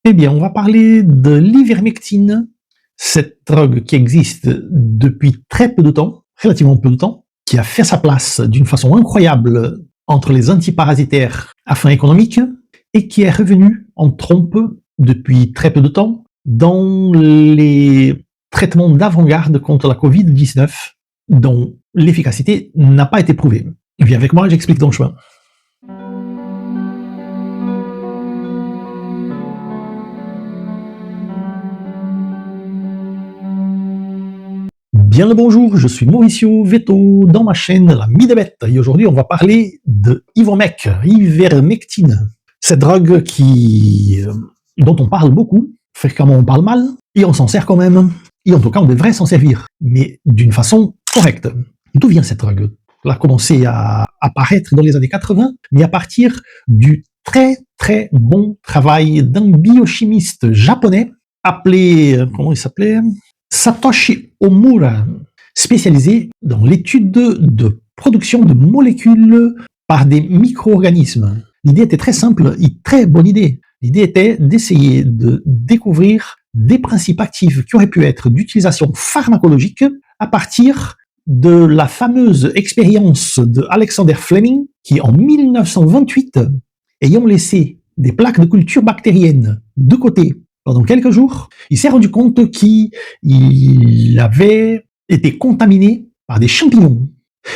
Eh bien, on va parler de l'ivermectine, cette drogue qui existe depuis très peu de temps, relativement peu de temps, qui a fait sa place d'une façon incroyable entre les antiparasitaires à fin économique et qui est revenue en trompe depuis très peu de temps dans les traitements d'avant-garde contre la Covid-19 dont l'efficacité n'a pas été prouvée. Viens avec moi, j'explique dans le chemin. Bien le bonjour, je suis Mauricio Veto dans ma chaîne L'Ami des Bêtes et aujourd'hui on va parler de ivermectine. Cette drogue dont on parle beaucoup, fréquemment on parle mal, et on s'en sert quand même, et en tout cas on devrait s'en servir, mais d'une façon correcte. D'où vient cette drogue? Elle a commencé à apparaître dans les années 80, mais à partir du très très bon travail d'un biochimiste japonais appelé, comment il s'appelait? Satoshi Omura, spécialisé dans l'étude de production de molécules par des micro-organismes. L'idée était très simple et très bonne idée. L'idée était d'essayer de découvrir des principes actifs qui auraient pu être d'utilisation pharmacologique à partir de la fameuse expérience de Alexander Fleming qui, en 1928, ayant laissé des plaques de culture bactérienne de côté pendant quelques jours, il s'est rendu compte qu'il avait été contaminé par des champignons.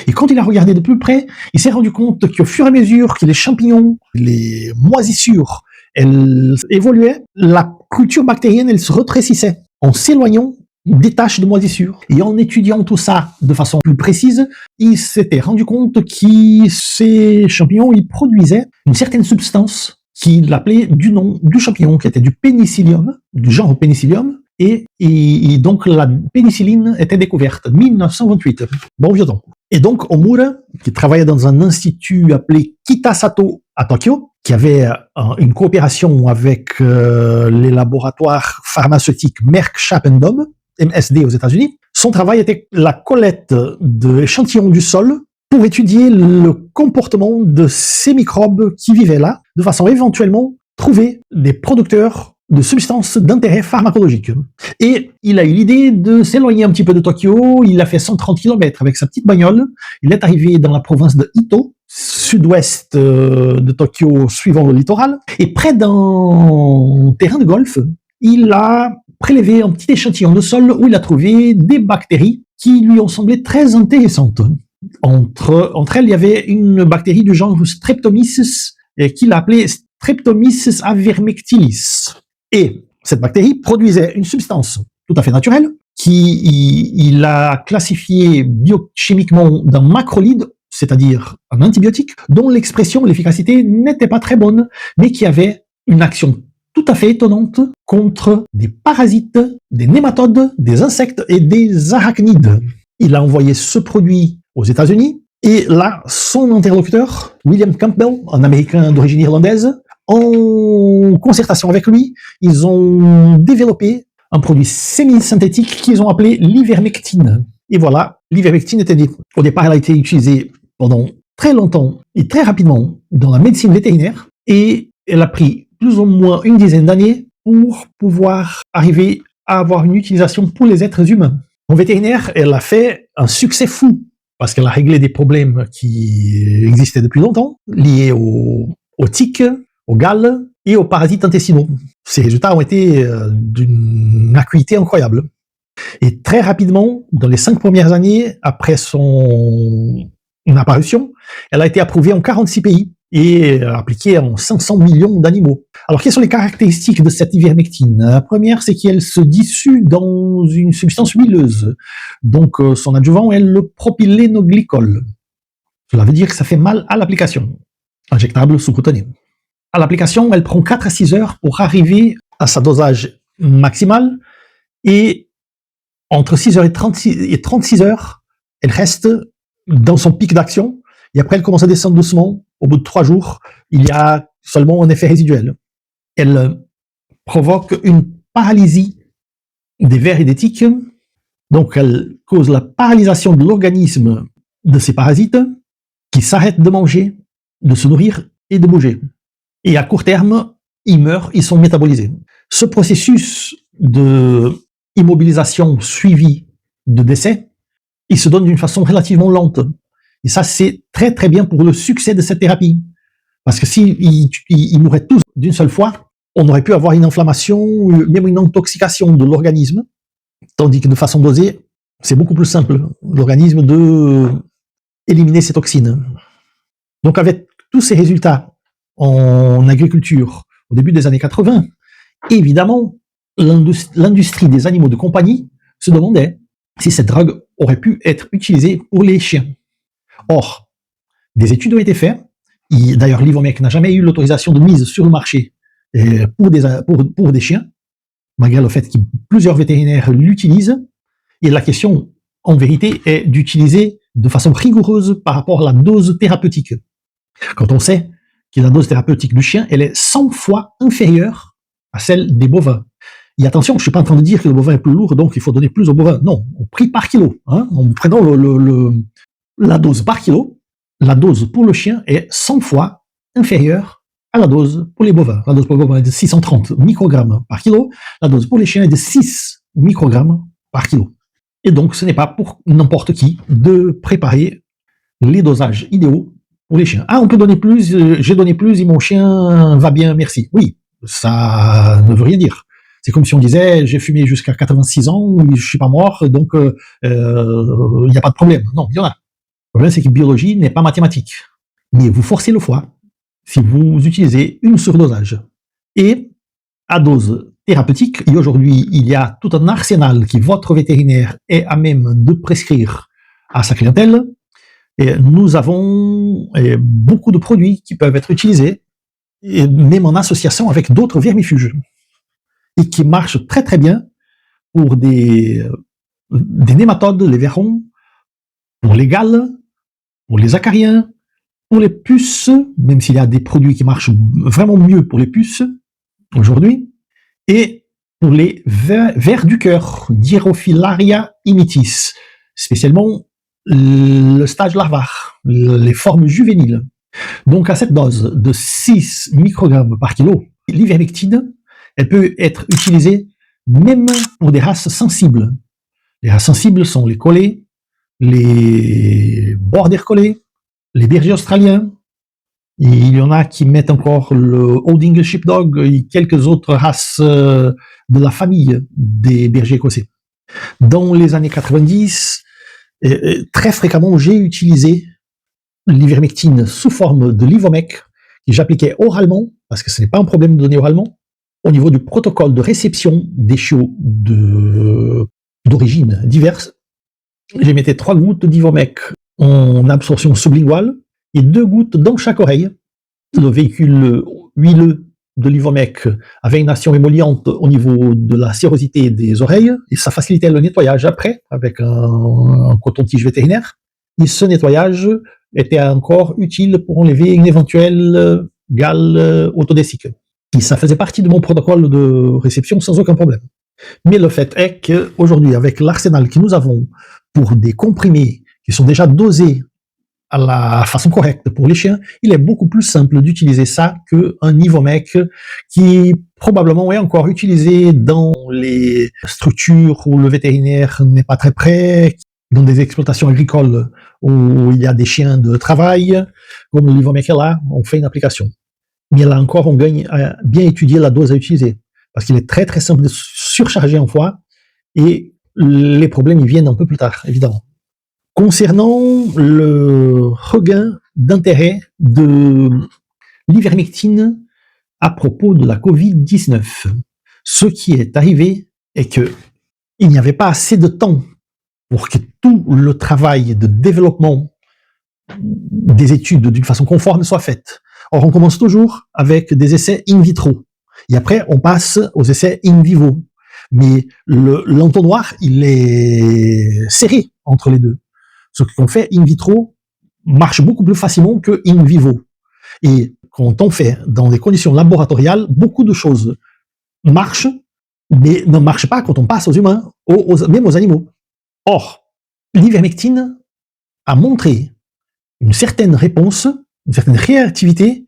Et quand il a regardé de plus près, il s'est rendu compte qu'au fur et à mesure que les champignons, les moisissures, elles évoluaient, la culture bactérienne, elle se rétrécissait en s'éloignant des taches de moisissure. Et en étudiant tout ça de façon plus précise, il s'était rendu compte que ces champignons, ils produisaient une certaine substance qu'il appelait du nom du champignon, qui était du pénicillium, du genre pénicillium, et donc la pénicilline était découverte, 1928, bon vieux temps. Et donc Omura, qui travaillait dans un institut appelé Kitasato à Tokyo, qui avait une coopération avec les laboratoires pharmaceutiques Merck Sharp & Dohme, MSD aux États-Unis, son travail était la collecte d'échantillons du sol pour étudier le comportement de ces microbes qui vivaient là, de façon à éventuellement trouver des producteurs de substances d'intérêt pharmacologique. Et il a eu l'idée de s'éloigner un petit peu de Tokyo, il a fait 130 km avec sa petite bagnole, il est arrivé dans la province de Ito, sud-ouest de Tokyo, suivant le littoral, et près d'un terrain de golf, il a prélevé un petit échantillon de sol où il a trouvé des bactéries qui lui ont semblé très intéressantes. Entre elles, il y avait une bactérie du genre Streptomyces qu'il a appelée Streptomyces avermectilis. Et cette bactérie produisait une substance tout à fait naturelle qu'il a classifiée biochimiquement d'un macrolide, c'est-à-dire un antibiotique, dont l'expression et l'efficacité n'étaient pas très bonnes, mais qui avait une action tout à fait étonnante contre des parasites, des nématodes, des insectes et des arachnides. Il a envoyé ce produit aux États-Unis, et là, son interlocuteur, William Campbell, un Américain d'origine irlandaise, en concertation avec lui, ils ont développé un produit semi-synthétique qu'ils ont appelé l'ivermectine. Et voilà, l'ivermectine était née. Au départ, elle a été utilisée pendant très longtemps et très rapidement dans la médecine vétérinaire, et elle a pris plus ou moins une dizaine d'années pour pouvoir arriver à avoir une utilisation pour les êtres humains. En vétérinaire, elle a fait un succès fou, parce qu'elle a réglé des problèmes qui existaient depuis longtemps, liés aux tiques, aux galles et aux parasites intestinaux. Ces résultats ont été d'une acuité incroyable. Et très rapidement, dans les 5 premières années, après son apparition, elle a été approuvée en 46 pays et appliquée en 500 millions d'animaux. Alors, quelles sont les caractéristiques de cette ivermectine? La première, c'est qu'elle se dissout dans une substance huileuse. Donc, son adjuvant est le propylénoglycol. Cela veut dire que ça fait mal à l'application. Injectable sous-cutané. À l'application, elle prend 4 à 6 heures pour arriver à sa dosage maximal, et entre 6 heures et 36 heures, elle reste dans son pic d'action, et après elle commence à descendre doucement. Au bout de 3 jours, il y a seulement un effet résiduel. Elle provoque une paralysie des vers et des tiques, donc elle cause la paralysation de l'organisme de ces parasites qui s'arrêtent de manger, de se nourrir et de bouger. Et à court terme, ils meurent, ils sont métabolisés. Ce processus de immobilisation suivi de décès, il se donne d'une façon relativement lente. Et ça, c'est très très bien pour le succès de cette thérapie. Parce que s'ils mouraient tous d'une seule fois, on aurait pu avoir une inflammation, même une intoxication de l'organisme, tandis que de façon dosée, c'est beaucoup plus simple, l'organisme, de éliminer ces toxines. Donc avec tous ces résultats en agriculture au début des années 80, évidemment, l'industrie des animaux de compagnie se demandait si cette drogue aurait pu être utilisée pour les chiens. Or, des études ont été faites. D'ailleurs, l'Ivomec n'a jamais eu l'autorisation de mise sur le marché pour des chiens, malgré le fait que plusieurs vétérinaires l'utilisent. Et la question, en vérité, est d'utiliser de façon rigoureuse par rapport à la dose thérapeutique. Quand on sait que la dose thérapeutique du chien, elle est 100 fois inférieure à celle des bovins. Et attention, je ne suis pas en train de dire que le bovin est plus lourd, donc il faut donner plus au bovin. Non, au prix par kilo. Hein, en prenant la dose par kilo, la dose pour le chien est 100 fois inférieure à la dose pour les bovins. La dose pour les bovins est de 630 microgrammes par kilo, la dose pour les chiens est de 6 microgrammes par kilo. Et donc, ce n'est pas pour n'importe qui de préparer les dosages idéaux pour les chiens. Ah, on peut donner plus, j'ai donné plus et mon chien va bien, merci. Oui, ça ne veut rien dire. C'est comme si on disait, j'ai fumé jusqu'à 86 ans, je ne suis pas mort, donc il n'y a pas de problème. Non, il y en a. Le problème, c'est que biologie n'est pas mathématique. Mais vous forcez le foie si vous utilisez une surdosage. Et à dose thérapeutique, et aujourd'hui, il y a tout un arsenal qui votre vétérinaire est à même de prescrire à sa clientèle. Et nous avons beaucoup de produits qui peuvent être utilisés, et même en association avec d'autres vermifuges, et qui marchent très très bien pour des nématodes, les verrons, pour les galles, pour les acariens, pour les puces, même s'il y a des produits qui marchent vraiment mieux pour les puces aujourd'hui, et pour les vers du cœur, Dirophilaria imitis, spécialement le stade larvaire, les formes juvéniles. Donc à cette dose de 6 microgrammes par kilo, l'ivermectine, elle peut être utilisée même pour des races sensibles. Les races sensibles sont les collés, les border collés, les bergers australiens. Et il y en a qui mettent encore le Holding Sheepdog et quelques autres races de la famille des bergers écossais. Dans les années 90, très fréquemment, j'ai utilisé l'ivermectine sous forme de l'Ivomec, que j'appliquais oralement, parce que ce n'est pas un problème de donner oralement, au niveau du protocole de réception des chiots d'origine diverses. J'ai mis 3 gouttes d'Ivomec en absorption sublinguale et 2 gouttes dans chaque oreille. Le véhicule huileux de l'Ivomec avait une action émolliente au niveau de la sérosité des oreilles et ça facilitait le nettoyage après avec un coton-tige vétérinaire. Et ce nettoyage était encore utile pour enlever une éventuelle gale autodésique. Et ça faisait partie de mon protocole de réception sans aucun problème. Mais le fait est qu'aujourd'hui, avec l'arsenal que nous avons pour des comprimés qui sont déjà dosés à la façon correcte pour les chiens, il est beaucoup plus simple d'utiliser ça qu'un Ivomec qui probablement est encore utilisé dans les structures où le vétérinaire n'est pas très près, dans des exploitations agricoles où il y a des chiens de travail, comme l'Ivomec est là, on fait une application. Mais là encore, on gagne à bien étudier la dose à utiliser, parce qu'il est très très simple de surcharger en foie, et les problèmes ils viennent un peu plus tard, évidemment. Concernant le regain d'intérêt de l'ivermectine à propos de la Covid-19, ce qui est arrivé est qu'il n'y avait pas assez de temps pour que tout le travail de développement des études d'une façon conforme soit fait. Or, on commence toujours avec des essais in vitro. Et après, on passe aux essais in vivo. Mais l'entonnoir, il est serré entre les deux. Ce qu'on fait in vitro marche beaucoup plus facilement que in vivo. Et quand on fait dans des conditions laboratoriales, beaucoup de choses marchent, mais ne marchent pas quand on passe aux humains, même aux animaux. Or, l'ivermectine a montré une certaine réponse, une certaine réactivité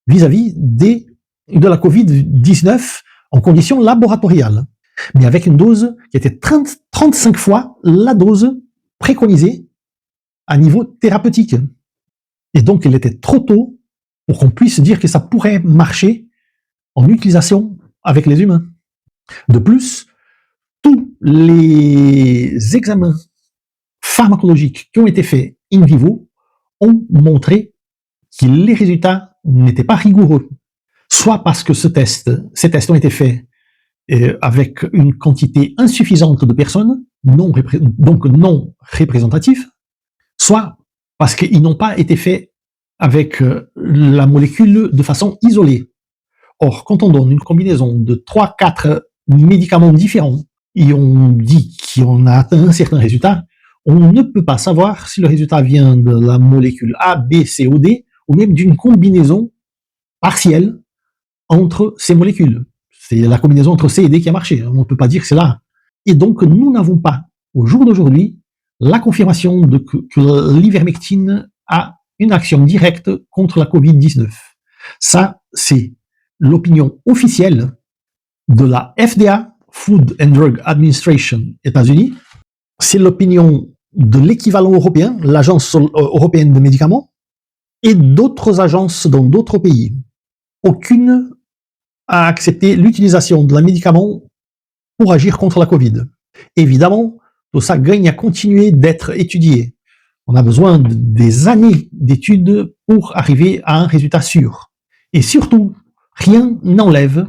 vis-à-vis de la Covid-19 en conditions laboratoriales, mais avec une dose qui était 35 fois la dose préconisée à niveau thérapeutique. Et donc, il était trop tôt pour qu'on puisse dire que ça pourrait marcher en utilisation avec les humains. De plus, tous les examens pharmacologiques qui ont été faits in vivo ont montré que les résultats n'étaient pas rigoureux. Soit parce que ces tests ont été faits avec une quantité insuffisante de personnes, donc non représentatifs, soit parce qu'ils n'ont pas été faits avec la molécule de façon isolée. Or, quand on donne une combinaison de 3-4 médicaments différents et on dit qu'on a atteint un certain résultat, on ne peut pas savoir si le résultat vient de la molécule A, B, C ou D, ou même d'une combinaison partielle entre ces molécules. C'est la combinaison entre C et D qui a marché. On ne peut pas dire que c'est là. Et donc, nous n'avons pas, au jour d'aujourd'hui, la confirmation que l'ivermectine a une action directe contre la Covid-19. Ça, c'est l'opinion officielle de la FDA, Food and Drug Administration, États-Unis. C'est l'opinion de l'équivalent européen, l'Agence européenne des médicaments, et d'autres agences dans d'autres pays. Aucune a accepté l'utilisation de la médicament pour agir contre la Covid. Évidemment, tout ça gagne à continuer d'être étudié. On a besoin des années d'études pour arriver à un résultat sûr. Et surtout, rien n'enlève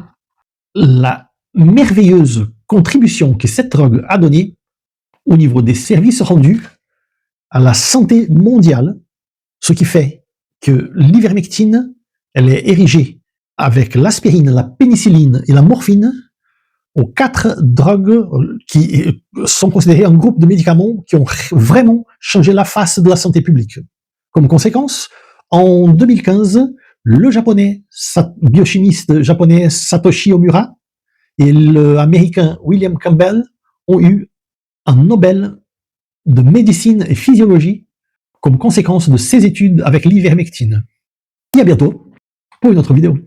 la merveilleuse contribution que cette drogue a donnée au niveau des services rendus à la santé mondiale, ce qui fait que l'ivermectine, elle est érigée avec l'aspirine, la pénicilline et la morphine aux 4 drogues qui sont considérées un groupe de médicaments qui ont vraiment changé la face de la santé publique. Comme conséquence, en 2015, le biochimiste japonais Satoshi Omura et l'américain William Campbell ont eu un Nobel de médecine et physiologie comme conséquence de ces études avec l'ivermectine. Et à bientôt pour une autre vidéo.